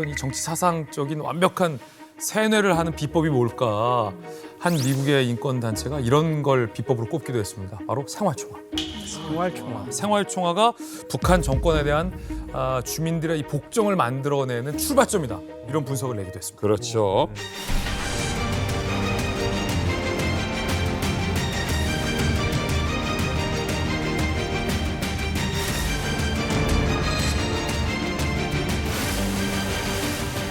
어떤 이 정치 사상적인 완벽한 세뇌를 하는 비법이 뭘까? 한 미국의 인권 단체가 이런 걸 비법으로 꼽기도 했습니다. 바로 생활총화. 생활총화가 북한 정권에 대한 주민들의 이 복종을 만들어내는 출발점이다. 이런 분석을 내기도 했습니다. 그렇죠.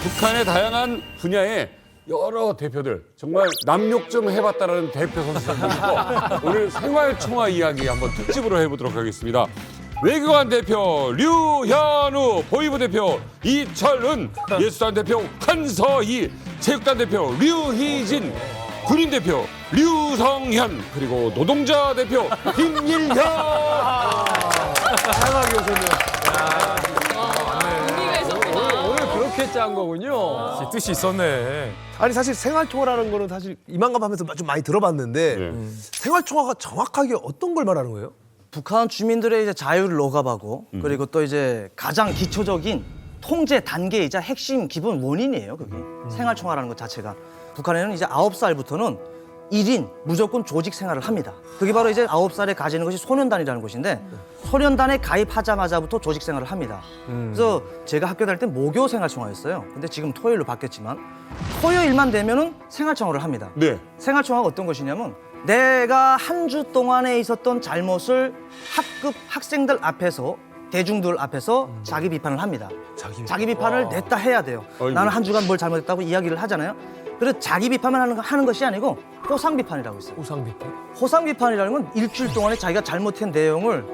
북한의 다양한 분야의 여러 대표들, 정말 남욕 좀 해봤다라는 대표 선수들 모시고 오늘 생활총화 이야기 한번 특집으로 해보도록 하겠습니다. 외교관 대표 류현우, 보이부 대표 이철은, 예술단 대표 한서희, 체육단 대표 류희진, 군인 대표 류성현, 그리고 노동자 대표 김일현. 다양하게 오셨네요. 오늘 그렇게 짠 거군요. 뜻이 있었네. 아니 사실 생활총화라는 거는 사실 이만감 하면서 좀 많이 들어봤는데 생활총화가 정확하게 어떤 걸 말하는 거예요? 북한 주민들의 이제 자유를 억압하고 그리고 또 이제 가장 기초적인 통제 단계이자 핵심 기본 원인이에요. 그게 생활총화라는 것 자체가. 북한에는 이제 9살부터는 1인 무조건 조직 생활을 합니다. 그게 바로 이제 9살에 가지는 것이 소년단이라는 것인데 소년단에 가입하자마자부터 조직 생활을 합니다. 그래서 제가 학교 다닐 때 모교 생활총화였어요. 근데 지금 토요일로 바뀌었지만 토요일만 되면은 생활총화를 합니다. 네. 생활총화가 어떤 것이냐면 내가 한 주 동안에 있었던 잘못을 학급 학생들 앞에서 대중들 앞에서 자기 비판을 합니다. 자기 비판을 냈다 해야 돼요. 어이구. 나는 한 주간 뭘 잘못했다고 이야기를 하잖아요. 그래서 자기 비판만 하는 것이 아니고 호상 비판이라고 있어요. 호상 비판. 호상 비판이라는 건 일주일 동안에 자기가 잘못한 내용을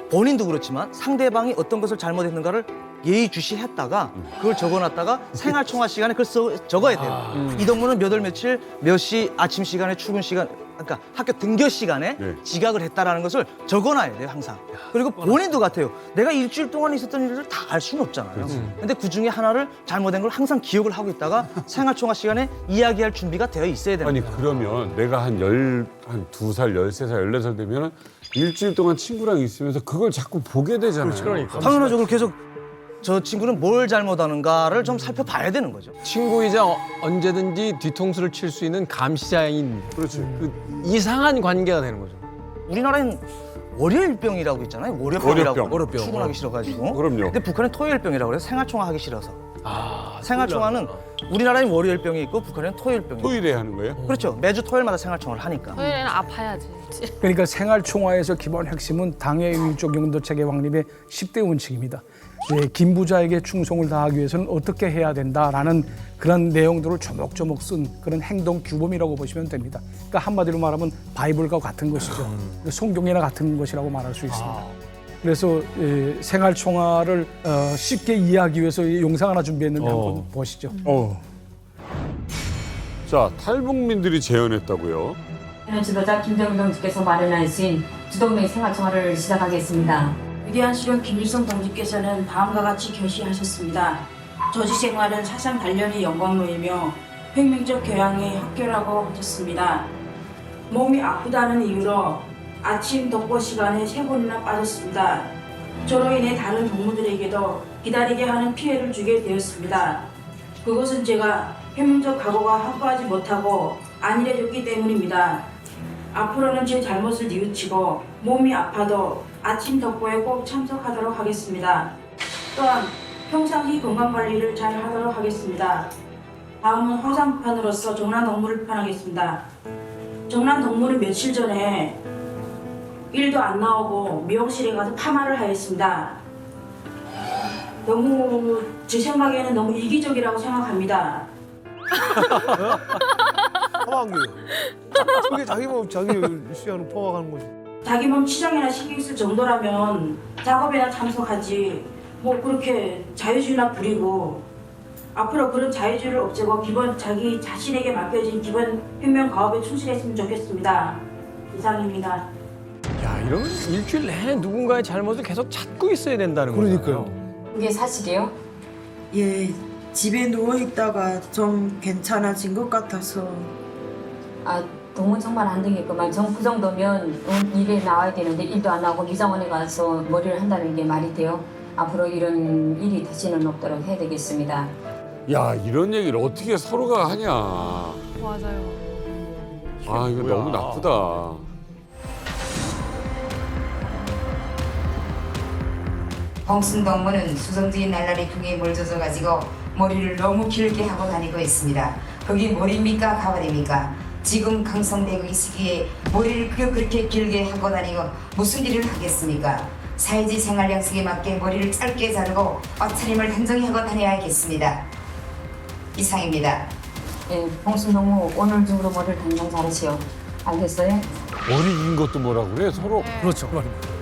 본인도 그렇지만 상대방이 어떤 것을 잘못했는가를 예의주시했다가 그걸 적어놨다가 생활총화 시간에 그걸 적어야 돼요. 이동무는 몇 월 며칠 몇 시 아침 시간에 출근 시간 그러니까 학교 등교 시간에 네. 지각을 했다라는 것을 적어놔야 돼요 항상. 그리고 본인도 같아요. 내가 일주일 동안 있었던 일을 다 알 수는 없잖아요. 근데 그 중에 하나를 잘못된 걸 항상 기억을 하고 있다가 생활총화 시간에 이야기할 준비가 되어 있어야 되는 아니 거예요. 그러면 내가 한 2살, 13살, 14살 되면은 일주일 동안 친구랑 있으면서 그걸 자꾸 보게 되잖아요. 그러니까. 당연하죠. 그걸 계속 저 친구는 뭘 잘못하는가를 좀 살펴봐야 되는 거죠. 친구이자 언제든지 뒤통수를 칠 수 있는 감시자인 그렇지. 그 이상한 관계가 되는 거죠. 우리나라엔 월요일병이라고 있잖아요. 월요병이라고. 월요병. 출근하기 싫어가지고. 그럼요. 근데 북한은 토요일병이라고 그래서 생활총화 하기 싫어서. 생활총화는 우리나라엔 월요일병이 있고 북한에는 토요일병이 있고. 토요일에 하는 거예요? 그렇죠. 매주 토요일마다 생활총화를 하니까. 토요일에는 아파야지. 그러니까 생활총화에서 기본 핵심은 당의 위족 영도체계 확립의 10대 원칙입니다. 김부자에게 충성을 다하기 위해서는 어떻게 해야 된다라는 그런 내용들을 조목조목 쓴 그런 행동 규범이라고 보시면 됩니다. 그러니까 한마디로 말하면 바이블과 같은 것이죠. 성경이나 같은 것이라고 말할 수 있습니다. 그래서 생활총화를 쉽게 이해하기 위해서 영상 하나 준비했는데 한번 보시죠. 자, 탈북민들이 재연했다고요? 지도자 김정일 동지께서 마련하신 주동명 생활총화를 시작하겠습니다. 위대한 수령 김일성 동지께서는 다음과 같이 결시하셨습니다. 조직 생활은 사상 단련의 영광로이며 혁명적 교양의 학교라고 하셨습니다. 몸이 아프다는 이유로 아침 독보 시간에 3번이나 빠졌습니다. 저로 인해 다른 동무들에게도 기다리게 하는 피해를 주게 되었습니다. 그것은 제가 혁명적 각오가 확고하지 못하고 안일해졌기 때문입니다. 앞으로는 제 잘못을 뉘우치고 몸이 아파도 아침 덕보에 꼭 참석하도록 하겠습니다. 또한 평상시 건강관리를 잘 하도록 하겠습니다. 다음은 화상비판으로서 정란 동무를 비판하겠습니다. 정란 동무는 며칠 전에 일도 안 나오고 미용실에 가서 파마를 하였습니다. 너무 제 생각에는 너무 이기적이라고 생각합니다. 포항교. 그게 자기 몸 자기 시간을 포함하는 거지. 자기 몸 치장이나 신경 쓸 정도라면 작업에나 참석하지 뭐 그렇게 자유주의나 부리고 앞으로 그런 자유주의를 없애고 기본 자기 자신에게 맡겨진 기본 혁명 가업에 충실했으면 좋겠습니다. 이상입니다. 야, 이러면 일주일 내내 누군가의 잘못을 계속 찾고 있어야 된다는 거예요. 그러니까요. 그게 사실이에요? 예, 집에 누워 있다가 좀 괜찮아진 것 같아서. 동무 정말 안 되겠구만. 그 정도면 일에 나와야 되는데 일도 안 나오고 미장원에 가서 머리를 한다는 게 말이 돼요? 앞으로 이런 일이 다시는 없도록 해야 되겠습니다. 야, 이런 얘기를 어떻게 서로가 하냐. 맞아요. 아, 이거 너무 나쁘다. 홍순동무는 수성주의 날라리 등에 물젖어 가지고 머리를 너무 길게 하고 다니고 있습니다. 그게 머리입니까 가발입니까? 지금 강성되고 이 시기에 머리를 그렇게 길게 하고 다니고 무슨 일을 하겠습니까? 사회지 생활 양식에 맞게 머리를 짧게 자르고 옷차림을 단정히 하고 다녀야겠습니다. 이상입니다. 예, 홍순동무 오늘 중으로 머리를 당장 자르시오. 알겠어요? 머리 긴 것도 뭐라 그래 서로. 그렇죠. 그 말입니다.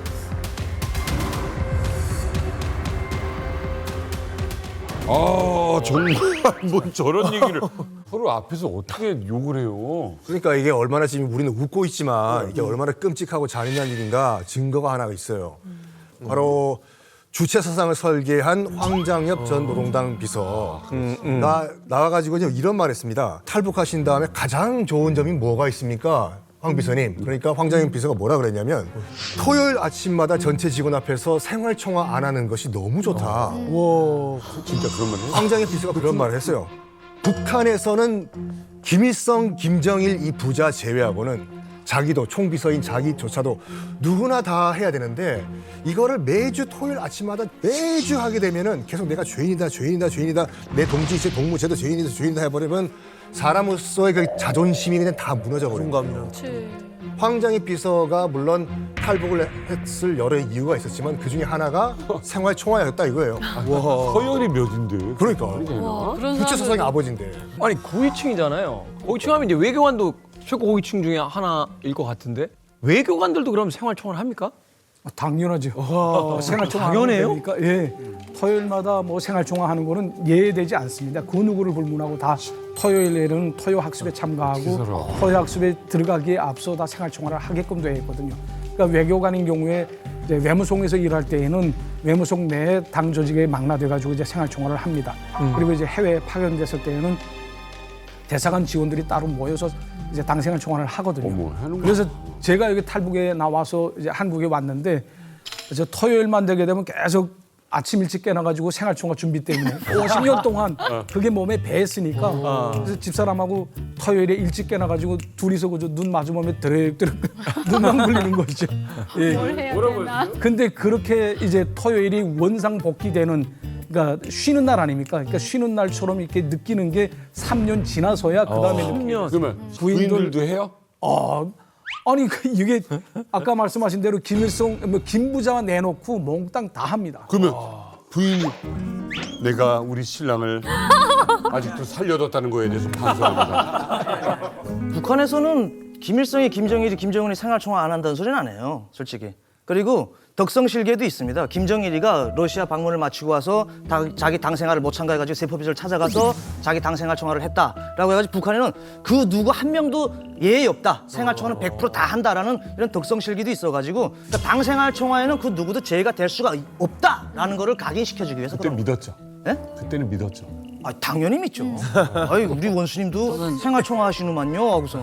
아, 정말 뭐 저런 얘기를 서로 앞에서 어떻게 욕을 해요? 그러니까 이게 얼마나 지금 우리는 웃고 있지만 이게 얼마나 끔찍하고 잔인한 일인가 증거가 하나가 있어요. 바로 주체 사상을 설계한 황장엽 전 노동당 비서 나와가지고 이런 말했습니다. 탈북하신 다음에 가장 좋은 점이 뭐가 있습니까? 황 비서님. 그러니까 황장엽 비서가 뭐라 그랬냐면 토요일 아침마다 전체 직원 앞에서 생활청화 안 하는 것이 너무 좋다. 와, 진짜 그런 말 해요? 황장엽 비서가 그런 말을 했어요. 북한에서는 김일성, 김정일 이 부자 제외하고는 자기도 총비서인 자기조차도 누구나 다 해야 되는데 이거를 매주 토요일 아침마다 매주 하게 되면은 계속 내가 죄인이다 내 동지제 동무제도 죄인이다 해버리면 사람으로서의 그 자존심이 그냥 다 무너져 버립니다. 황장엽 비서가 물론 탈북을 했을 여러 이유가 있었지만 그 중에 하나가 생활 총화였다 이거예요. 서열이 몇인데? 그러니까 와, 그런 주체 사상의 사람들. 아버지인데. 아니 고위층이잖아요. 고위층하면 이제 외교관도 최고위층 중에 하나일 것 같은데 외교관들도 그럼 생활총화를 합니까? 당연하죠. 생활총화 당연해요? 되니까 예. 토요일마다 뭐 생활총화 하는 거는 예외되지 않습니다. 그 누구를 불문하고 다 토요일에는 토요 학습에 참가하고 토요 학습에 들어가기에 앞서 다 생활총화를 하게끔 되어 있거든요. 그러니까 외교관인 경우에 이제 외무성에서 일할 때에는 외무성 내 당 조직에 망라돼 가지고 이제 생활총화를 합니다. 그리고 이제 해외에 파견됐을 때에는 대사관 직원들이 따로 모여서 이제 당생활 총화를 하거든요. 어머, 하는구나. 그래서 제가 여기 탈북에 나와서 이제 한국에 왔는데 이제 토요일만 되게 되면 계속 아침 일찍 깨나가지고 생활총화 준비 때문에 50년 동안 그게 몸에 배했으니까 그래서 집사람하고 토요일에 일찍 깨나가지고 둘이서 그저 눈 마주보면 드륵드륵 눈만 불리는 거죠. 예. 뭘 해야 되나? 근데 그렇게 이제 토요일이 원상 복귀되는 그러니까 쉬는 날 아닙니까? 그러니까 쉬는 날처럼 이렇게 느끼는 게 3년 지나서야 그다음에 3년. 그러면 부인들도 해요? 아니 이게 아까 말씀하신 대로 김일성 김부자만 내놓고 몽땅 다 합니다. 그러면 부인이 내가 우리 신랑을 아직도 살려뒀다는 거에 대해서 반성합니다. 북한에서는 김일성이 김정일이 김정은이 생활총화 안 한다는 소리는 안 해요, 솔직히. 그리고 덕성실계도 있습니다. 김정일이가 러시아 방문을 마치고 와서 자기 당 생활을 못 참가해가지고 세포비서를 찾아가서 자기 당 생활 총화를 했다라고 해가지고 북한에는 그 누구 한 명도 예의 없다. 생활 총화는 100% 다 한다라는 이런 덕성실기도 있어가지고 그러니까 당 생활 총화에는 그 누구도 제의가 될 수가 없다라는 거를 각인시켜주기 위해서. 그때 그런 믿었죠? 예? 그때는 믿었죠? 당연히 믿죠. 아이, 우리 원수님도 생활 총화 하시는만요 하고서.